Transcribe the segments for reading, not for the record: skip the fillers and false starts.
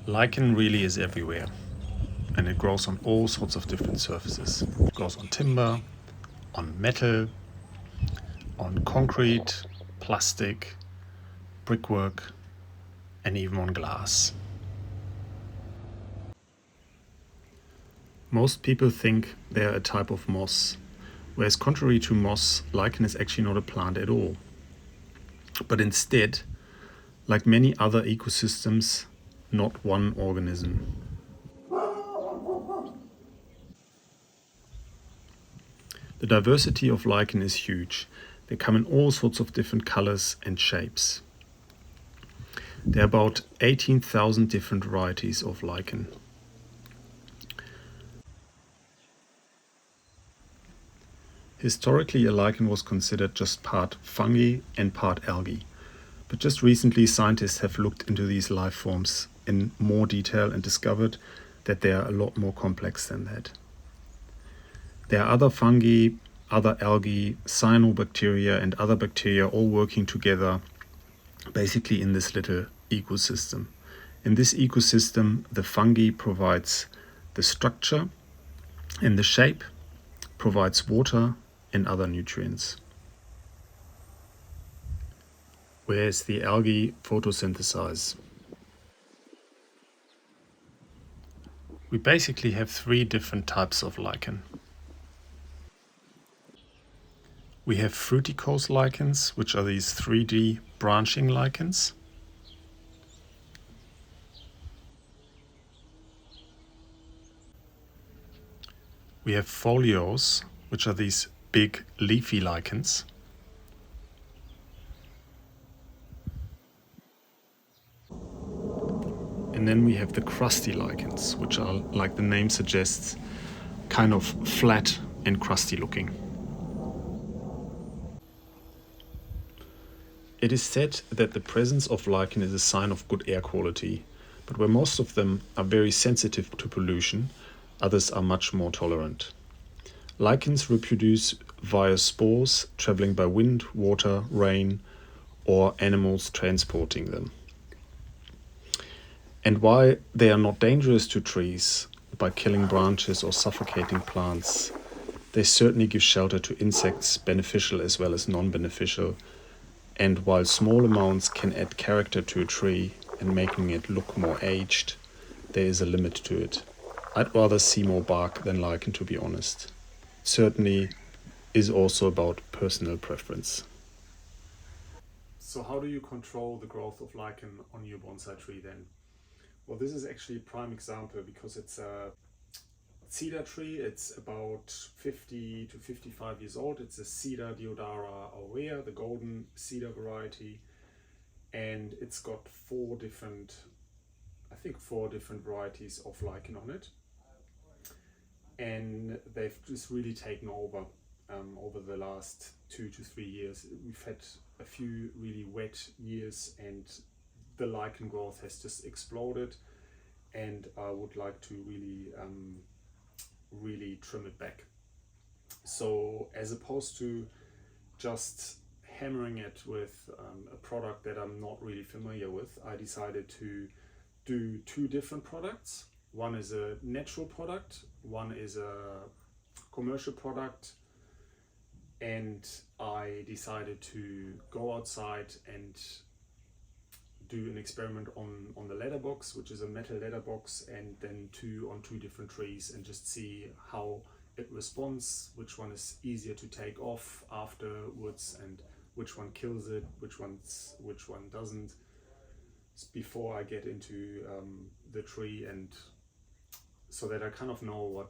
Lichen really is everywhere, and it grows on all sorts of different surfaces. It grows on timber, on metal, on concrete, plastic, brickwork, and even on glass. Most people think they are a type of moss, whereas contrary to moss, lichen is actually not a plant at all. But instead, like many other ecosystems, not one organism. The diversity of lichen is huge. They come in all sorts of different colors and shapes. There are about 18,000 different varieties of lichen. Historically, a lichen was considered just part fungi and part algae. But just recently, scientists have looked into these life forms in more detail and discovered that they are a lot more complex than that. There are other fungi, other algae, cyanobacteria, and other bacteria all working together basically in this little ecosystem. In this ecosystem, the fungi provides the structure and the shape, provides water and other nutrients, whereas the algae photosynthesize. We basically have three different types of lichen. We have fruticose lichens, which are these 3D branching lichens. We have foliose, which are these big leafy lichens. And then we have the crusty lichens, which are, like the name suggests, kind of flat and crusty looking. It is said that the presence of lichen is a sign of good air quality, but where most of them are very sensitive to pollution, others are much more tolerant. Lichens reproduce via spores traveling by wind, water, rain, or animals transporting them. And while they are not dangerous to trees by killing branches or suffocating plants, they certainly give shelter to insects, beneficial as well as non-beneficial. And while small amounts can add character to a tree and making it look more aged, there is a limit to it. I'd rather see more bark than lichen, to be honest. Certainly is also about personal preference. So how do you control the growth of lichen on your bonsai tree then? Well, this is actually a prime example because it's a cedar tree. It's about 50 to 55 years old. It's a Cedar Deodara aurea, the golden cedar variety. And it's got four different varieties of lichen on it. And they've just really taken over the last 2 to 3 years. We've had a few really wet years and the lichen growth has just exploded, and I would like to really trim it back. So as opposed to just hammering it with a product that I'm not really familiar with, I decided to do two different products. One is a natural product, one is a commercial product, and I decided to go outside and do an experiment on the letterbox, which is a metal letterbox, and then on two different trees, and just see how it responds, which one is easier to take off afterwards, and which one kills it, which one doesn't, before I get into the tree, and so that I kind of know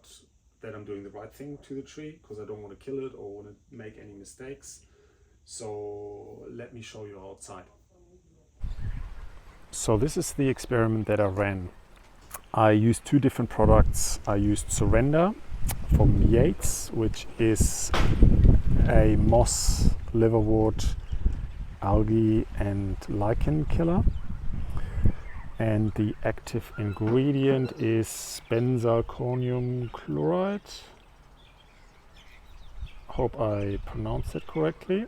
that I'm doing the right thing to the tree, because I don't want to kill it or want to make any mistakes. So let me show you outside. So this is the experiment that I ran. I used two different products. I used Surrender from Yates, which is a moss, liverwort, algae and lichen killer. And the active ingredient is benzalkonium chloride. Hope I pronounced it correctly.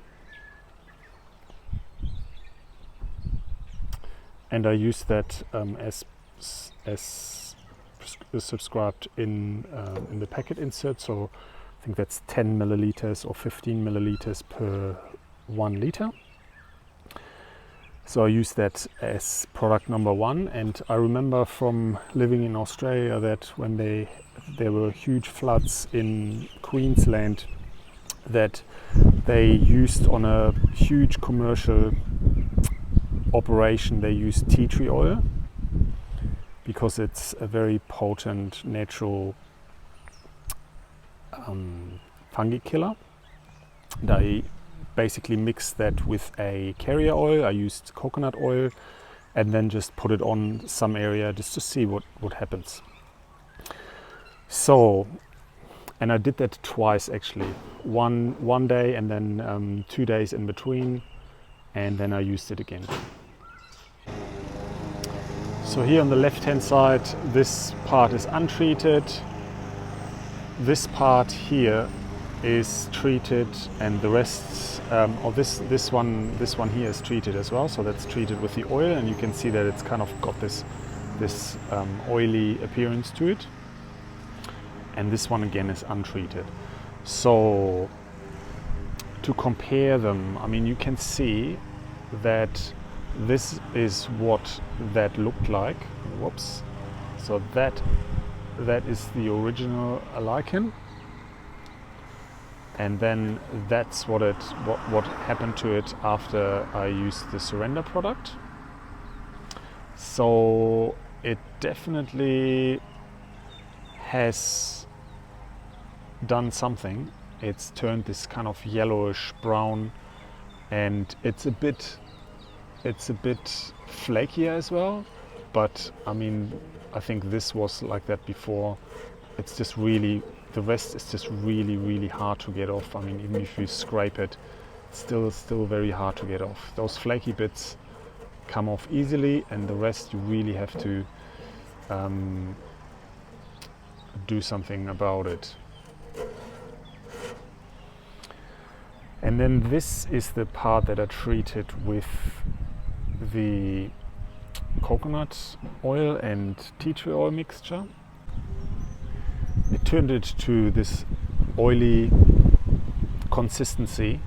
And I use that as as subscribed in the packet insert. So I think that's 10 milliliters or 15 milliliters per 1 liter. So I use that as product number one. And I remember from living in Australia that when there were huge floods in Queensland, that they used on a huge commercial operation, they used tea tree oil because it's a very potent natural fungi killer. They basically mix that with a carrier oil. I used coconut oil and then just put it on some area just to see what happens. So, and I did that twice actually. One day and then 2 days in between, and then I used it again. So here on the left hand side, this part is untreated. This part here is treated, and the rest this one here is treated as well. So that's treated with the oil, and you can see that it's kind of got this oily appearance to it. And this one again is untreated. So to compare them, I mean, you can see that this is what that looked like. Whoops. So that is the original lichen. And then that's what happened to it after I used the Surrender product. So it definitely has done something. It's turned this kind of yellowish brown, and it's a bit flakier as well. But I mean, I think this was like that before. It's just really, the rest is just really hard to get off. I mean, even if you scrape it, it's still very hard to get off. Those flaky bits come off easily, and the rest you really have to do something about it. And then this is the part that I treated with the coconut oil and tea tree oil mixture. It turned it to this oily consistency,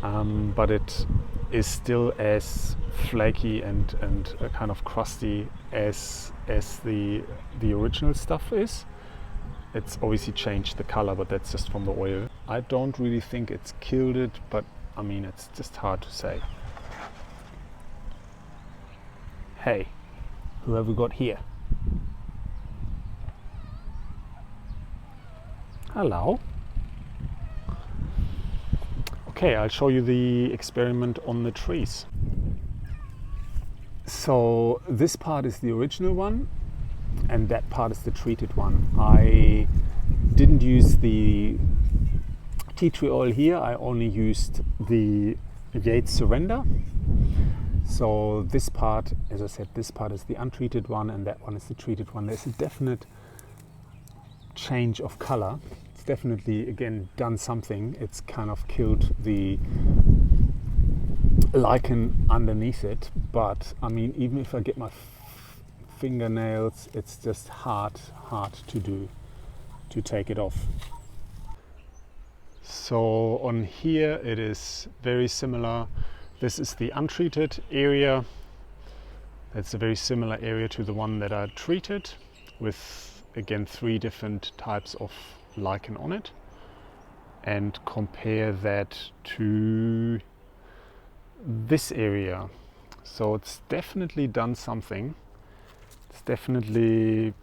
but it is still as flaky and kind of crusty as the original stuff is. It's obviously changed the color, but that's just from the oil. I don't really think it's killed it, but I mean, it's just hard to say. Hey, who have we got here? Hello. Okay, I'll show you the experiment on the trees. So this part is the original one, and that part is the treated one. I didn't use the tea tree oil here. I only used the Yates Surrender. So this part, as I said, this part is the untreated one, and that one is the treated one. There's a definite change of color. It's definitely, again, done something. It's kind of killed the lichen underneath it. But I mean, even if I get my fingernails, it's just hard to do, to take it off. So on here it is very similar. This is the untreated area. That's a very similar area to the one that I treated, with again 3 different types of lichen on it. And compare that to this area. So it's definitely done something. It's definitely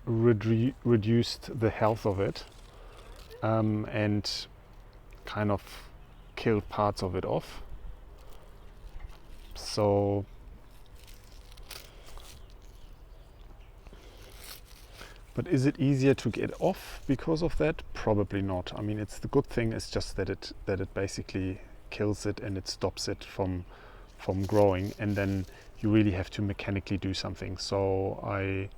reduced the health of it, and kind of killed parts of it off. So but is it easier to get off because of that? Probably not. I mean, it's the good thing is just that it basically kills it and it stops it from growing, and then you really have to mechanically do something. So I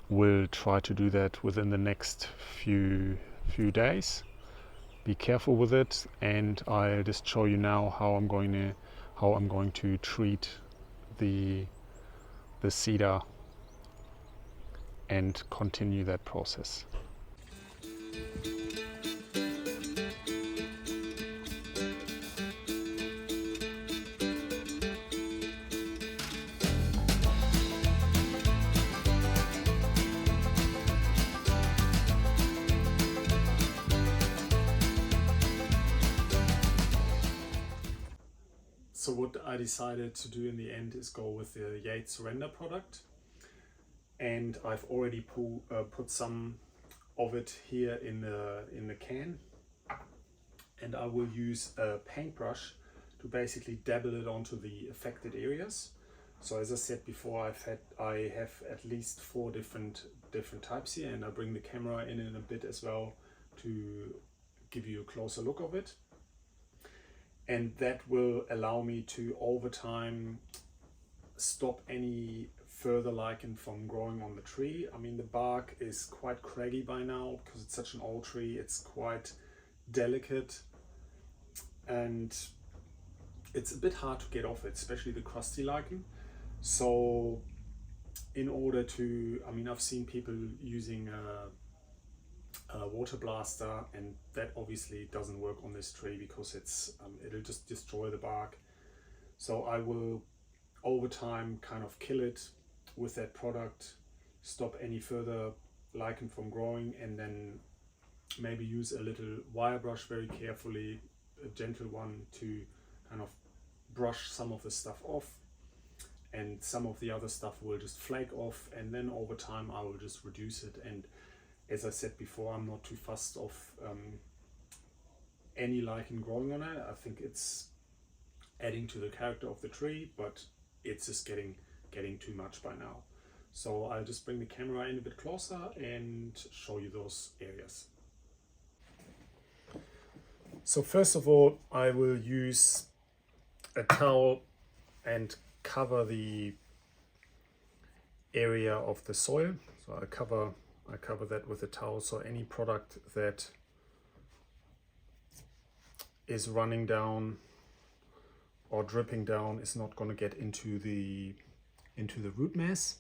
will try to do that within the next few days. Be careful with it, and I'll just show you now how I'm going to treat the the cedar and continue that process. So what I decided to do in the end is go with the Yates Render product, and I've already put some of it here in the can, and I will use a paintbrush to basically dabble it onto the affected areas. So as I said before, I have at least 4 different types here, and I bring the camera in a bit as well to give you a closer look of it. And that will allow me to, over time, stop any further lichen from growing on the tree. I mean, the bark is quite craggy by now because it's such an old tree. It's quite delicate and it's a bit hard to get off it, especially the crusty lichen. So in order to, I mean, I've seen people using a water blaster, and that obviously doesn't work on this tree because it'll just destroy the bark. So I will over time kind of kill it with that product, stop any further lichen from growing, and then maybe use a little wire brush very carefully, a gentle one, to kind of brush some of the stuff off, and some of the other stuff will just flake off, and then over time I will just reduce it. And as I said before, I'm not too fussed of any lichen growing on it. I think it's adding to the character of the tree, but it's just getting too much by now. So I'll just bring the camera in a bit closer and show you those areas. So first of all, I will use a towel and cover the area of the soil. So I cover that with a towel, so any product that is running down or dripping down is not going to get into the root mass.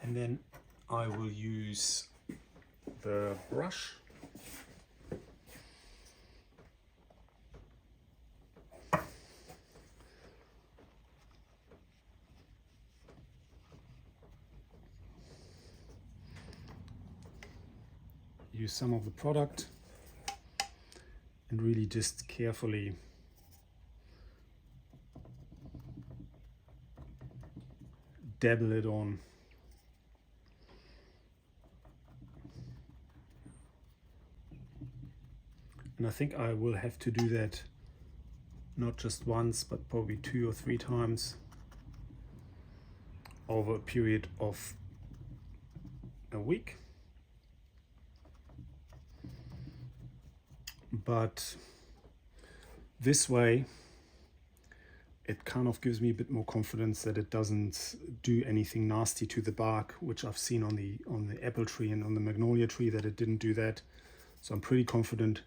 And then I will use the brush use some of the product and really just carefully dabble it on. And I think I will have to do that not just once, but probably 2 or 3 times over a period of a week. But this way it kind of gives me a bit more confidence that it doesn't do anything nasty to the bark, which I've seen on the apple tree and on the magnolia tree that it didn't do that. So I'm pretty confident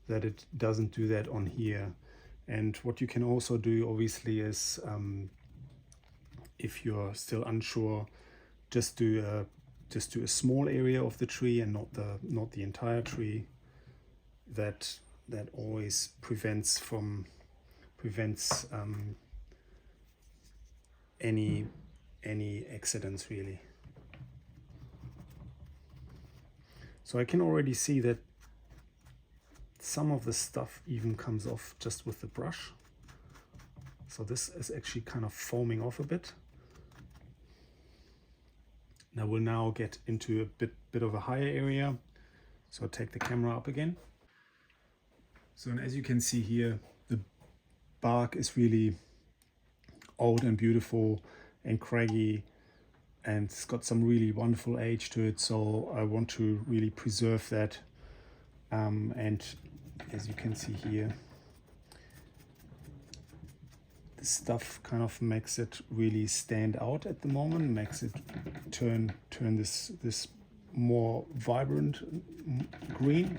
that it doesn't do that on here. And what you can also do obviously is, if you're still unsure, just do a small area of the tree and not the entire tree. That always prevents any accidents really. So I can already see that some of the stuff even comes off just with the brush. So this is actually kind of foaming off a bit. And I will now get into a bit of a higher area. So I'll take the camera up again. So, and as you can see here, the bark is really old and beautiful and craggy, and it's got some really wonderful age to it. So I want to really preserve that. And as you can see here, the stuff kind of makes it really stand out at the moment, makes it turn this more vibrant green.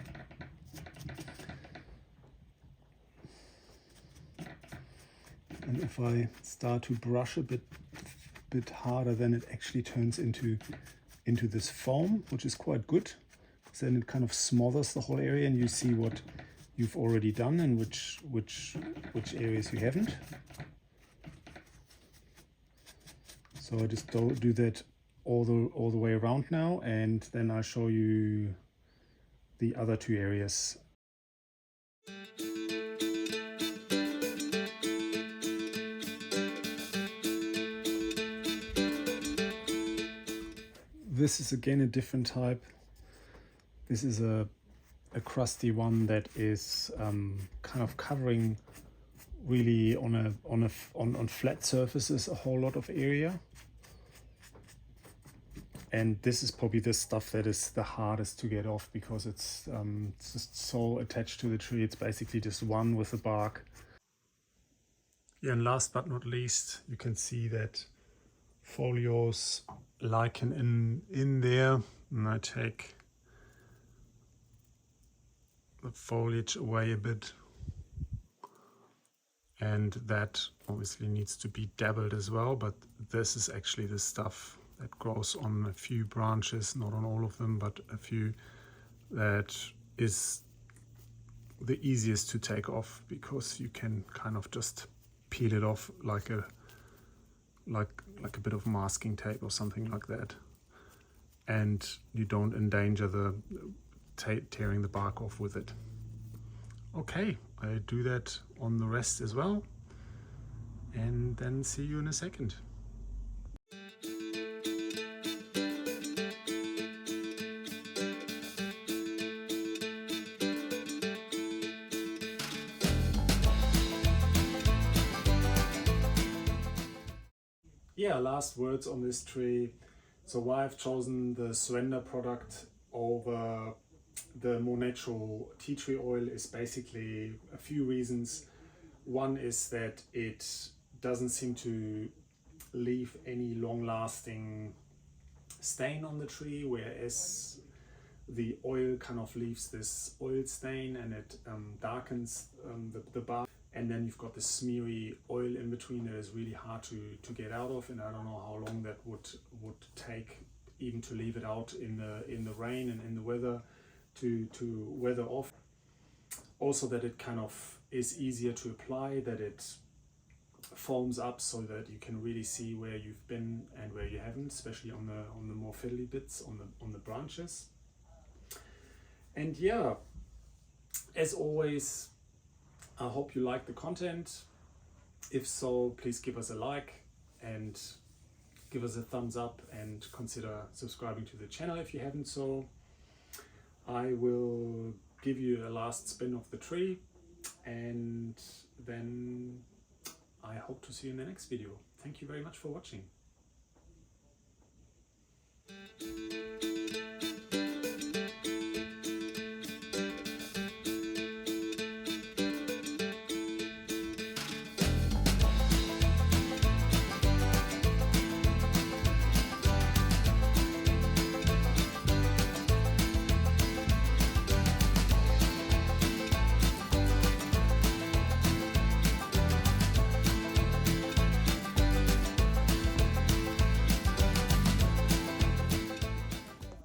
And if I start to brush a bit harder, then it actually turns into this foam, which is quite good. Then it kind of smothers the whole area, and you see what you've already done and which areas you haven't. So I just do that all the way around now, and then I'll show you the other two areas. This is again a different type. This is a crusty one that is kind of covering really on flat surfaces a whole lot of area. And this is probably the stuff that is the hardest to get off, because it's just so attached to the tree. It's basically just one with the bark. Yeah, and last but not least, you can see that folios lichen in there, and I take the foliage away a bit, and that obviously needs to be dabbled as well, but this is actually the stuff that grows on a few branches, not on all of them, but a few, that is the easiest to take off, because you can kind of just peel it off like a bit of masking tape or something like that, and you don't endanger the tearing the bark off with it. Okay, I do that on the rest as well, and then see you in a second. Yeah, last words on this tree. So why I've chosen the surrender product over the more natural tea tree oil is basically a few reasons. One is that it doesn't seem to leave any long-lasting stain on the tree, whereas the oil kind of leaves this oil stain, and it darkens the bark. And then you've got this smeary oil in between that is really hard to get out of, and I don't know how long that would take, even to leave it out in the rain and in the weather to weather off. Also that it kind of is easier to apply, that it foams up so that you can really see where you've been and where you haven't, especially on the more fiddly bits on the branches. And yeah, as always, I hope you like the content. If so, please give us a like and give us a thumbs up, and consider subscribing to the channel if you haven't so. I will give you a last spin of the tree, and then I hope to see you in the next video. Thank you very much for watching.